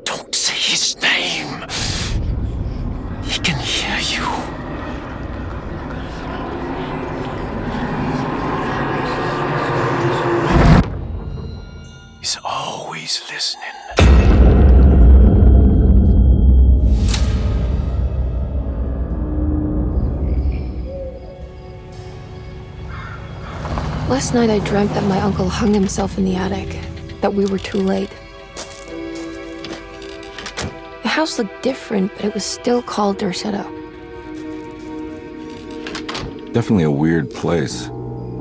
Don't say his name. He can hear you. He's always listening. Last night I dreamt that my uncle hung himself in the attic, that we were too late. The house looked different, but it was still called Derceto. Definitely a weird place.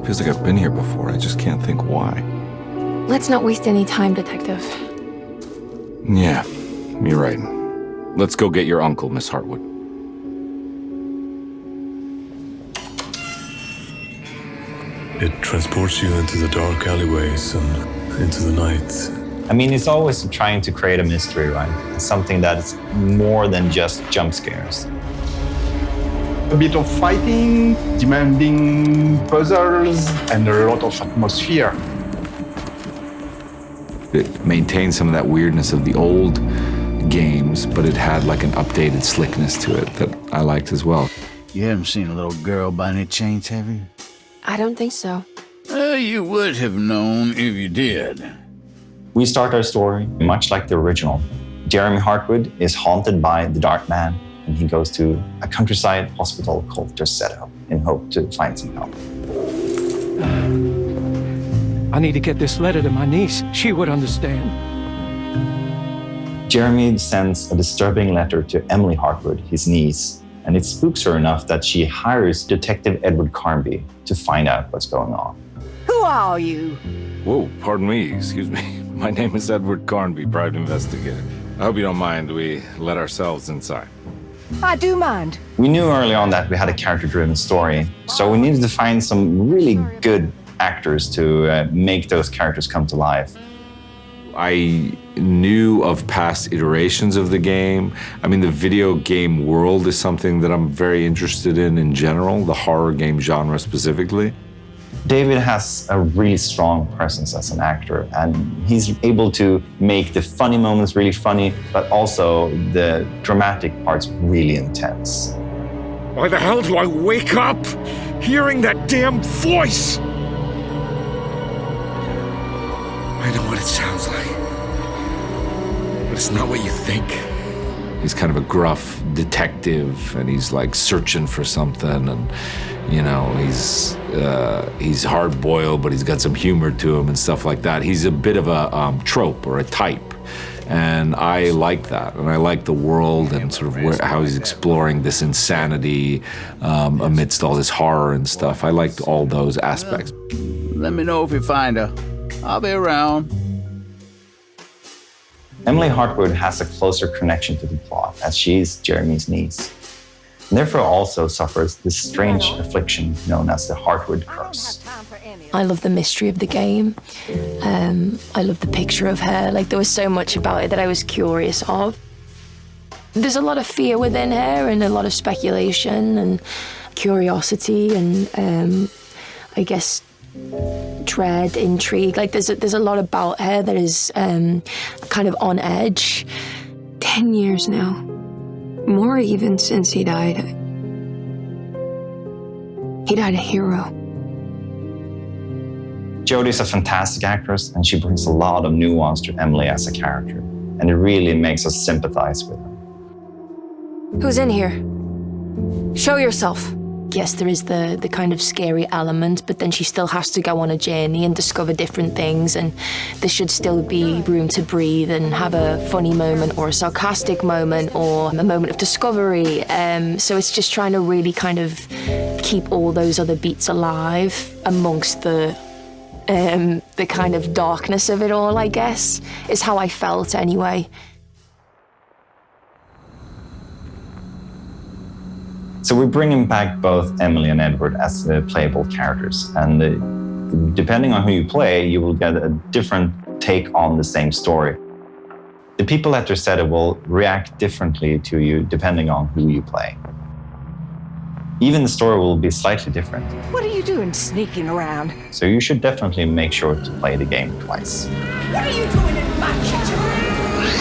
Feels like I've been here before. I just can't think why. Let's not waste any time, Detective. Yeah, you're right. Let's go get your uncle, Miss Hartwood. It transports you into the dark alleyways and into the night. I mean, it's always trying to create a mystery, right? It's something that's more than just jump scares. A bit of fighting, demanding puzzles, and a lot of atmosphere. It maintained some of that weirdness of the old games, but it had like an updated slickness to it that I liked as well. You haven't seen a little girl by any chance, have you? I don't think so. You would have known if you did. We start our story much like the original. Jeremy Hartwood is haunted by the Dark Man, and he goes to a countryside hospital called Derceto in hope to find some help. I need to get this letter to my niece. She would understand. Jeremy sends a disturbing letter to Emily Hartwood, his niece, and it spooks her enough that she hires Detective Edward Carnby to find out what's going on. Who are you? Whoa, pardon me, excuse me. My name is Edward Carnby, private investigator. I hope you don't mind we let ourselves inside. I do mind. We knew early on that we had a character-driven story, so we needed to find some really good actors to make those characters come to life. I knew of past iterations of the game. I mean, the video game world is something that I'm very interested in general, the horror game genre specifically. David has a really strong presence as an actor, and he's able to make the funny moments really funny, but also the dramatic parts really intense. Why the hell do I wake up hearing that damn voice? I know what it sounds like, but it's not what you think. He's kind of a gruff detective, and he's like searching for something, and you know, he's hard-boiled, but he's got some humor to him and stuff like that. He's a bit of a trope or a type, and I like that, and I like the world and sort of how he's exploring this insanity amidst all this horror and stuff. I liked all those aspects. Let me know if you find her. I'll be around. Emily Hartwood has a closer connection to the plot, as she is Jeremy's niece, and therefore also suffers this strange affliction known as the Hartwood curse. I love the mystery of the game. I love the picture of her. Like, there was so much about it that I was curious of. There's a lot of fear within her and a lot of speculation and curiosity and I guess dread, intrigue. Like, there's a lot about her that is kind of on edge. 10 years now. More even since he died. He died a hero. Jodie's a fantastic actress, and she brings a lot of nuance to Emily as a character, and it really makes us sympathize with her. Who's in here? Show yourself. Yes, there is the kind of scary element, but then she still has to go on a journey and discover different things, and there should still be room to breathe and have a funny moment or a sarcastic moment or a moment of discovery. So it's just trying to really kind of keep all those other beats alive amongst the kind of darkness of it all, I guess, is how I felt anyway. So we're bringing back both Emily and Edward as the playable characters, and depending on who you play, you will get a different take on the same story. The people at Dorsetto will react differently to you depending on who you play. Even the story will be slightly different. What are you doing sneaking around? So you should definitely make sure to play the game twice. What are you doing in my kitchen?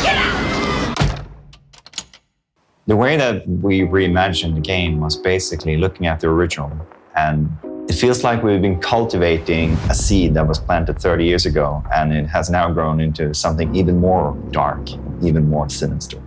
Get out! The way that we reimagined the game was basically looking at the original, and it feels like we've been cultivating a seed that was planted 30 years ago, and it has now grown into something even more dark, even more sinister.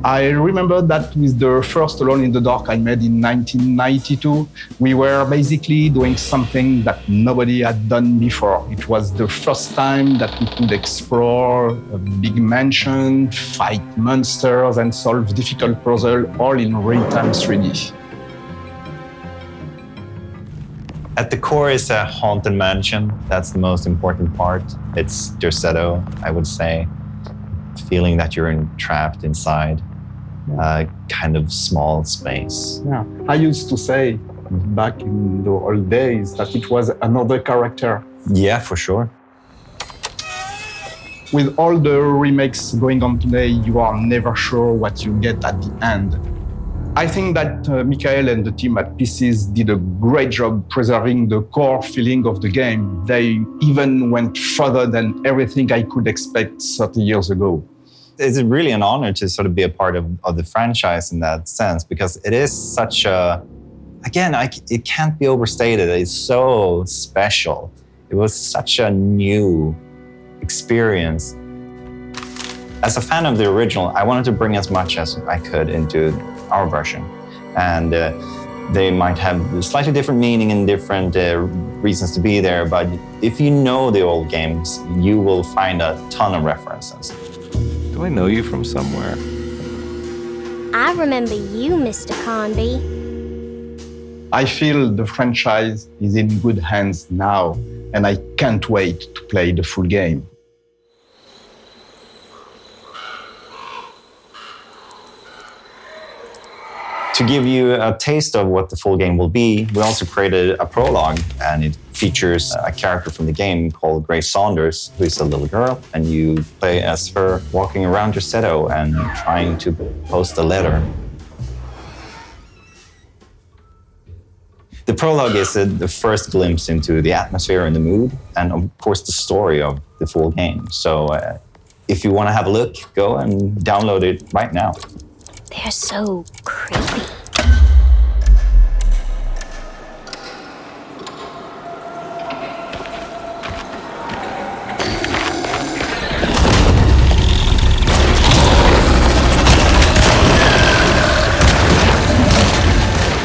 I remember that with the first Alone in the Dark I made in 1992, we were basically doing something that nobody had done before. It was the first time that we could explore a big mansion, fight monsters, and solve difficult puzzles all in real-time 3D. At the core is a haunted mansion. That's the most important part. It's Dorsetto, I would say. Feeling that you're trapped inside a kind of small space. Yeah. I used to say back in the old days that it was another character. Yeah, for sure. With all the remakes going on today, you are never sure what you get at the end. I think that Michael and the team at Pieces did a great job preserving the core feeling of the game. They even went further than everything I could expect 30 years ago. It's really an honor to sort of be a part of the franchise in that sense, because it is such a, again, it can't be overstated. It's so special. It was such a new experience. As a fan of the original, I wanted to bring as much as I could into our version. And they might have slightly different meaning and different reasons to be there, but if you know the old games, you will find a ton of references. Do I know you from somewhere? I remember you, Mr. Conby. I feel the franchise is in good hands now, and I can't wait to play the full game. To give you a taste of what the full game will be, we also created a prologue, and it features a character from the game called Grace Saunders, who is a little girl, and you play as her walking around Dorsetto and trying to post a letter. The prologue is the first glimpse into the atmosphere and the mood, and of course the story of the full game. So if you want to have a look, go and download it right now. They're so creepy.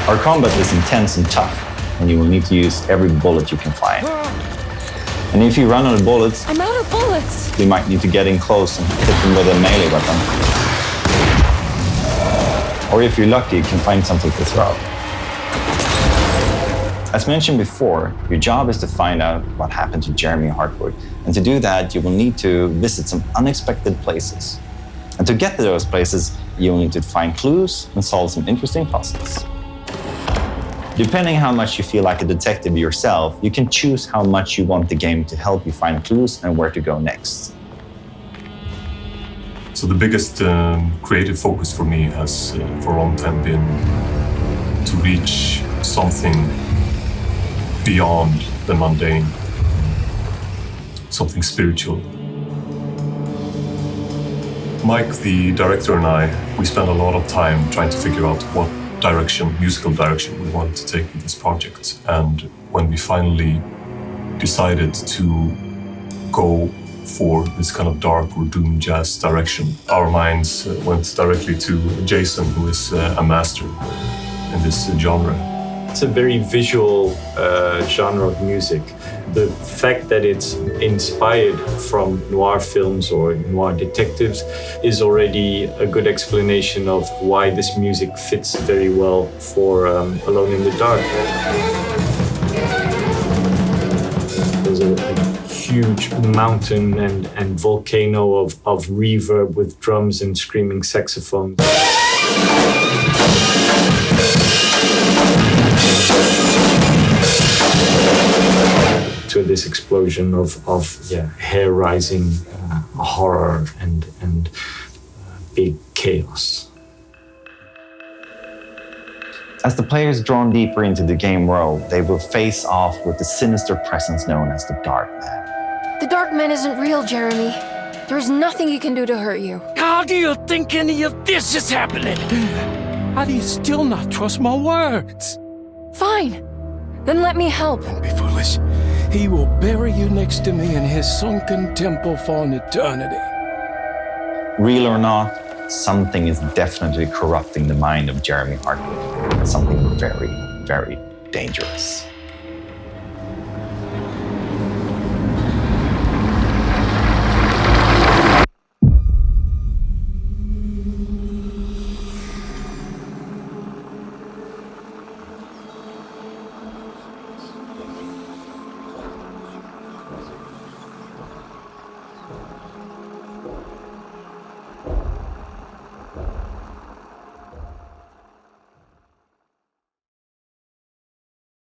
Our combat is intense and tough, and you will need to use every bullet you can find. And if you run out of bullets, I'm out of bullets. you might need to get in close and hit them with a melee weapon. Or if you're lucky, you can find something to throw. As mentioned before, your job is to find out what happened to Jeremy Hartwood. And to do that, you will need to visit some unexpected places. And to get to those places, you will need to find clues and solve some interesting puzzles. Depending how much you feel like a detective yourself, you can choose how much you want the game to help you find clues and where to go next. So the biggest creative focus for me has for a long time been to reach something beyond the mundane, something spiritual. Mike, the director, and I, we spent a lot of time trying to figure out what musical direction we wanted to take with this project. And when we finally decided to go for this kind of dark or doom jazz direction, our minds went directly to Jason, who is a master in this genre. It's a very visual genre of music. The fact that it's inspired from noir films or noir detectives is already a good explanation of why this music fits very well for Alone in the Dark. There's a huge mountain and volcano of reverb with drums and screaming saxophones. To this explosion of hair rising horror and big chaos. As the players drawn deeper into the game world, they will face off with the sinister presence known as the Dark Man. The Dark Man isn't real, Jeremy. There's nothing he can do to hurt you. How do you think any of this is happening? How do you still not trust my words? Fine. Then let me help. Don't be foolish. He will bury you next to me in his sunken temple for an eternity. Real or not, something is definitely corrupting the mind of Jeremy Hartwood. Something very, very dangerous.